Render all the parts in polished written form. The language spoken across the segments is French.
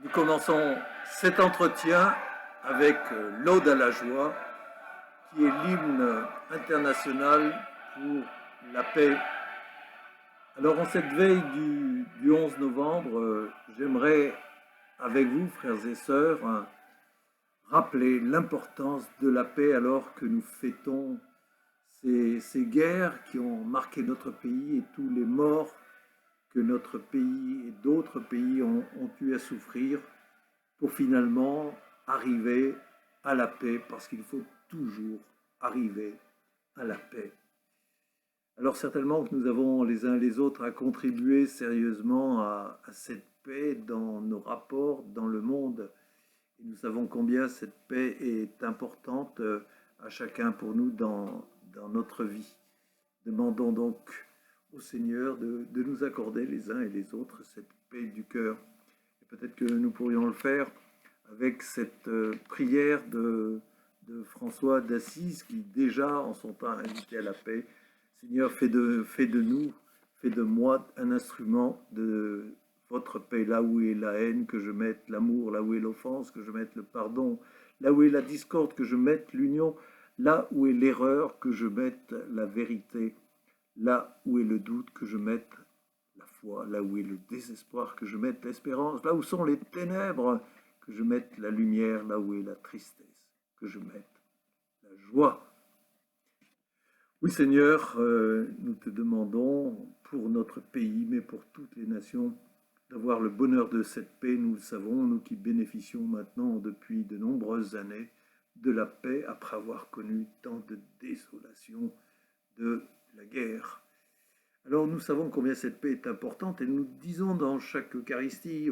Nous commençons cet entretien avec l'Ode à la joie, qui est l'hymne international pour la paix. Alors en cette veille du 11 novembre, j'aimerais avec vous, frères et sœurs, rappeler l'importance de la paix alors que nous fêtons ces guerres qui ont marqué notre pays et tous les morts que notre pays et d'autres pays ont eu à souffrir pour finalement arriver à la paix, parce qu'il faut toujours arriver à la paix. Alors certainement que nous avons les uns les autres à contribuer sérieusement à cette paix dans nos rapports dans le monde. Et nous savons combien cette paix est importante à chacun pour nous dans notre vie. Demandons donc au Seigneur de nous accorder les uns et les autres cette paix du cœur. Et peut-être que nous pourrions le faire avec cette prière de François d'Assise qui déjà en son temps invitait à la paix. Seigneur, fais de nous, fais de moi un instrument de votre paix, là où est la haine, que je mette l'amour, là où est l'offense, que je mette le pardon, là où est la discorde, que je mette l'union, là où est l'erreur, que je mette la vérité, là où est le doute, que je mette la foi, là où est le désespoir, que je mette l'espérance, là où sont les ténèbres, que je mette la lumière, là où est la tristesse, que je mette la joie. Oui Seigneur, nous te demandons pour notre pays, mais pour toutes les nations, d'avoir le bonheur de cette paix. Nous le savons, nous qui bénéficions maintenant depuis de nombreuses années de la paix après avoir connu tant de désolation de la guerre. Alors nous savons combien cette paix est importante et nous disons dans chaque Eucharistie,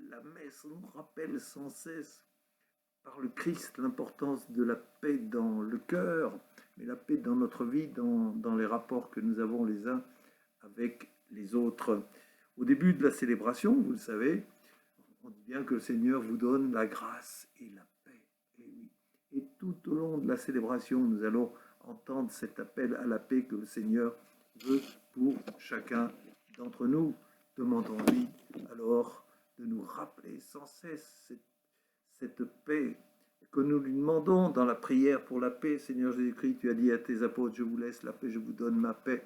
la messe nous rappelle sans cesse par le Christ l'importance de la paix dans le cœur, mais la paix dans notre vie, dans les rapports que nous avons les uns avec les autres. Au début de la célébration, vous le savez, on dit bien que le Seigneur vous donne la grâce et la paix. Et oui. Et tout au long de la célébration, nous allons entendre cet appel à la paix que le Seigneur veut pour chacun d'entre nous. Demandons-lui alors de nous rappeler sans cesse cette paix que nous lui demandons dans la prière pour la paix. Seigneur Jésus-Christ, tu as dit à tes apôtres, je vous laisse la paix, je vous donne ma paix.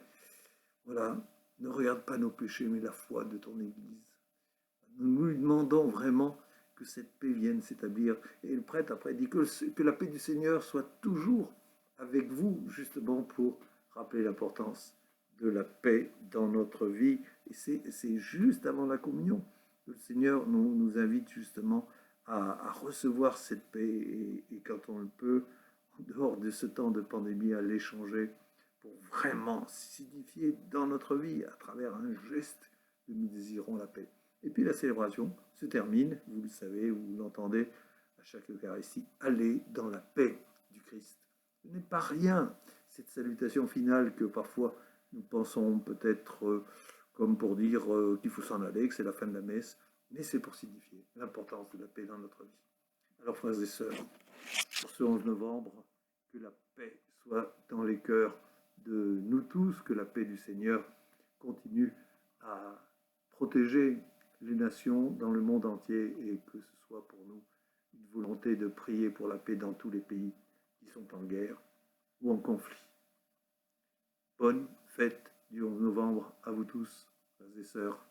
Voilà, ne regarde pas nos péchés, mais la foi de ton Église. Nous lui demandons vraiment que cette paix vienne s'établir. Et le prêtre après dit que la paix du Seigneur soit toujours avec vous, justement pour rappeler l'importance de la paix dans notre vie. Et c'est juste avant la communion que le Seigneur nous invite justement à recevoir cette paix et quand on le peut, en dehors de ce temps de pandémie, à l'échanger pour vraiment signifier dans notre vie, à travers un geste, que nous désirons la paix. Et puis la célébration se termine, vous le savez, vous l'entendez à chaque Eucharistie, allez dans la paix du Christ. Ce n'est pas rien, cette salutation finale que parfois nous pensons peut-être comme pour dire qu'il faut s'en aller, que c'est la fin de la messe, mais c'est pour signifier l'importance de la paix dans notre vie. Alors frères et sœurs, pour ce 11 novembre, que la paix soit dans les cœurs de nous tous, que la paix du Seigneur continue à protéger les nations dans le monde entier et que ce soit pour nous une volonté de prier pour la paix dans tous les pays qui sont en guerre ou en conflit. Bonne fête du 11 novembre à vous tous, frères et sœurs.